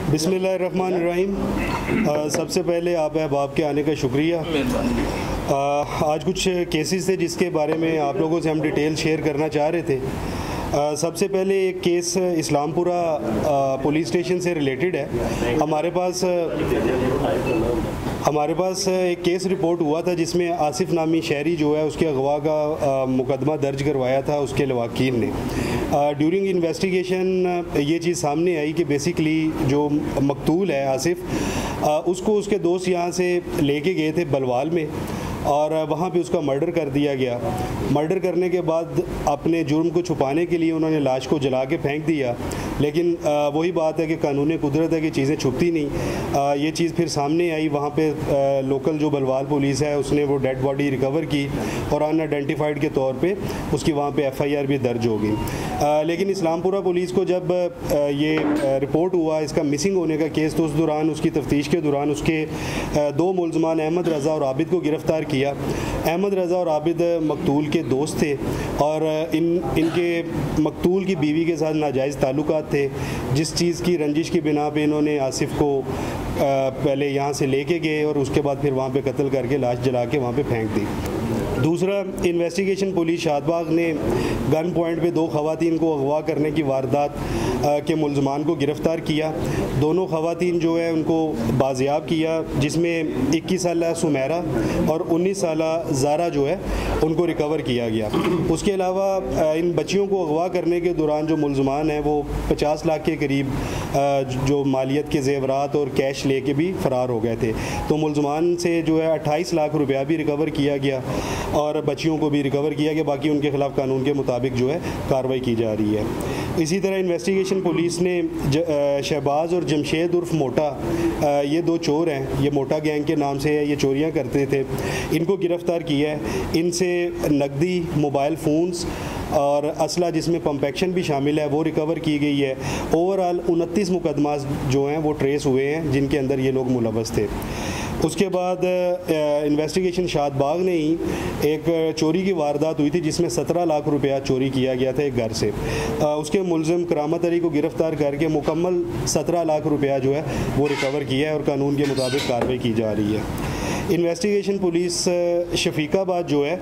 बिस्मिल्लाहिर्रहमानिर्रहीम। सबसे पहले आप अहबाब के आने का शुक्रिया। आज कुछ केसेस थे जिसके बारे में आप लोगों से हम डिटेल शेयर करना चाह रहे थे। सबसे पहले एक केस इस्लामपुरा पुलिस स्टेशन से रिलेटेड है। हमारे पास एक केस रिपोर्ट हुआ था जिसमें आसिफ नामी शहरी जो है उसके अगवा का मुकदमा दर्ज करवाया था उसके लवाकीन ने। ड्यूरिंग इन्वेस्टिगेशन ये चीज़ सामने आई कि बेसिकली जो मकतूल है आसिफ, उसको उसके दोस्त यहाँ से लेके गए थे बलवाल में और वहाँ पे उसका मर्डर कर दिया गया। मर्डर करने के बाद अपने जुर्म को छुपाने के लिए उन्होंने लाश को जला के फेंक दिया। लेकिन वही बात है कि कानून कुदरत है कि चीज़ें छुपती नहीं। ये चीज़ फिर सामने आई। वहाँ पे लोकल जो बलवाल पुलिस है उसने वो डेड बॉडी रिकवर की और अनआइडेंटिफाइड के तौर पे उसकी वहाँ पे FIR भी दर्ज हो गई। लेकिन इस्लामपुरा पुलिस को जब ये रिपोर्ट हुआ इसका मिसिंग होने का केस, तो उस दौरान उसकी तफ्तीश के दौरान उसके दो मुल्ज़मान अहमद रज़ा और आबिद को गिरफ़्तार किया। अहमद रज़ा और आबिद मकतूल के दोस्त थे और इनके मकतूल की बीवी के साथ नाजायज़ ताल्लुकात थे, जिस चीज़ की रंजिश की बिना पे इन्होंने आसिफ को पहले यहाँ से लेके गए और उसके बाद फिर वहाँ पे कत्ल करके लाश जला के वहाँ पे फेंक दी। दूसरा, इन्वेस्टिगेशन पुलिस शादबाग ने गन पॉइंट पे दो ख़वातीन को अगवा करने की वारदात के मुल्ज़मान को गिरफ़्तार किया। दोनों ख़वातीन जो है उनको बाजियाब किया, जिसमें 21 साला सुमेरा और 19 साला ज़ारा जो है उनको रिकवर किया गया। उसके अलावा इन बच्चियों को अगवा करने के दौरान जो मुल्ज़मान हैं वो 50 लाख के करीब जो मालियत के ज़ेवरात और कैश लेके भी फ़रार हो गए थे। तो मुल्ज़मान से जो है 28 लाख रुपया भी रिकवर किया गया और बच्चियों को भी रिकवर किया गया। बाकी उनके ख़िलाफ़ कानून के मुताबिक जो है कार्रवाई की जा रही है। इसी तरह इन्वेस्टिगेशन पुलिस ने शहबाज और जमशेद उर्फ मोटा, ये दो चोर हैं, ये मोटा गैंग के नाम से है, ये चोरियां करते थे, इनको गिरफ़्तार किया है। इनसे नकदी, मोबाइल फ़ोन्स और असला जिसमें पंप एक्शन भी शामिल है वो रिकवर की गई है। ओवरऑल 29 मुकदमा जो हैं वो ट्रेस हुए हैं जिनके अंदर ये लोग मुलव्वस थे। उसके बाद इन्वेस्टिगेशन शादबाग ने ही एक चोरी की वारदात हुई थी जिसमें 17 लाख रुपया चोरी किया गया था एक घर से। उसके मुल्ज़िम करामत अली को गिरफ़्तार करके मुकम्मल 17 लाख रुपया जो है वो रिकवर किया है और कानून के मुताबिक कार्रवाई की जा रही है। इन्वेस्टिगेशन पुलिस शफीकाबाद जो है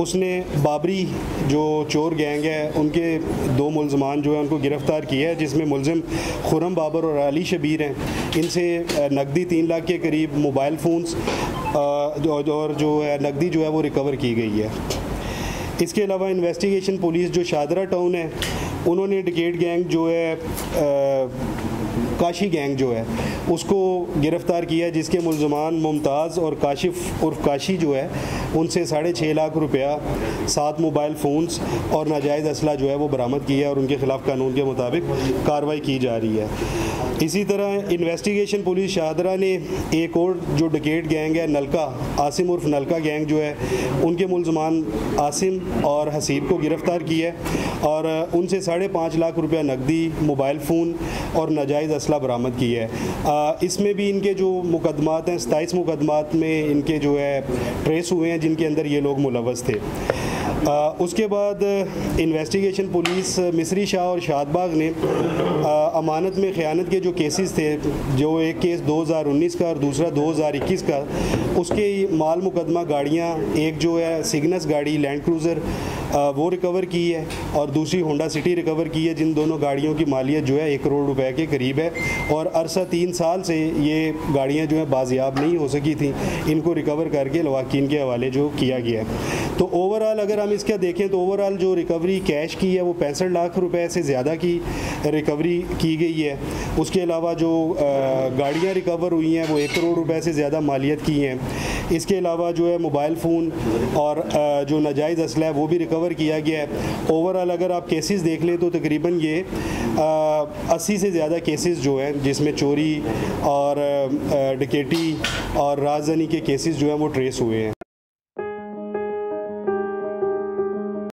उसने बाबरी जो चोर गैंग है उनके दो मुल्ज़मान जो है उनको गिरफ़्तार किया है, जिसमें मुल्ज़िम खुरम बाबर और अली शबीर हैं। इनसे नकदी 3 लाख के करीब, मोबाइल फ़ोन्स और जो है नकदी जो है वो रिकवर की गई है। इसके अलावा इन्वेस्टिगेशन पुलिस जो शादरा टाउन है उन्होंने डिकेट गैंग जो है काशी गैंग जो है उसको गिरफ़्तार किया, जिसके मुल्ज़मान मुमताज़ और काशिफ उर्फ काशी जो है उनसे 6.5 लाख रुपया, 7 मोबाइल फ़ोन्स और नाजायज़ असला जो है वो बरामद किया और उनके ख़िलाफ़ कानून के मुताबिक कार्रवाई की जा रही है। इसी तरह इन्वेस्टिगेशन पुलिस शाहदरा ने एक और जो डिकेट गैंग है नलका, आसिम उर्फ नलका गैंग जो है उनके मुल्ज़मान आसिम और हसीब को गिरफ़्तार किया है और उनसे 5.5 लाख रुपया नकदी, मोबाइल फ़ोन और नाजायज़ असला बरामद किया है। इसमें भी इनके जो मुकदमात हैं 27 मुकदमात में इनके जो है ट्रेस हुए हैं जिनके अंदर ये लोग मुलव्वस थे। उसके बाद इन्वेस्टिगेशन पुलिस मिस्री शाह और शादबाग ने अमानत में ख़यानत के जो केसेस थे, जो एक केस 2019 का और दूसरा 2021 का, उसके माल मुकदमा गाड़ियाँ, एक जो है सिग्नस गाड़ी लैंड क्रूज़र वो रिकवर की है और दूसरी होंडा सिटी रिकवर की है, जिन दोनों गाड़ियों की मालियत जो है 1 करोड़ रुपए के करीब है और अरसा 3 साल से ये गाड़ियाँ जो है बाजियाब नहीं हो सकी थी, इनको रिकवर करके लवाकीन के हवाले जो किया गया है। तो ओवरऑल अगर हम इसका देखें तो ओवरऑल जो रिकवरी कैश की है वो 65 लाख रुपए से ज़्यादा की रिकवरी की गई है। उसके अलावा जो गाड़ियाँ रिकवर हुई हैं वो 1 करोड़ रुपए से ज़्यादा मालियत की हैं। इसके अलावा जो है मोबाइल फ़ोन और जो नाजायज़ असला है वो भी रिकवर किया गया है। ओवरऑल अगर आप केसेस देख लें तो तकरीबन ये 80 से ज़्यादा केसेस जो हैं जिसमें चोरी और डकैती और राजधानी के केसेस जो हैं वो ट्रेस हुए हैं।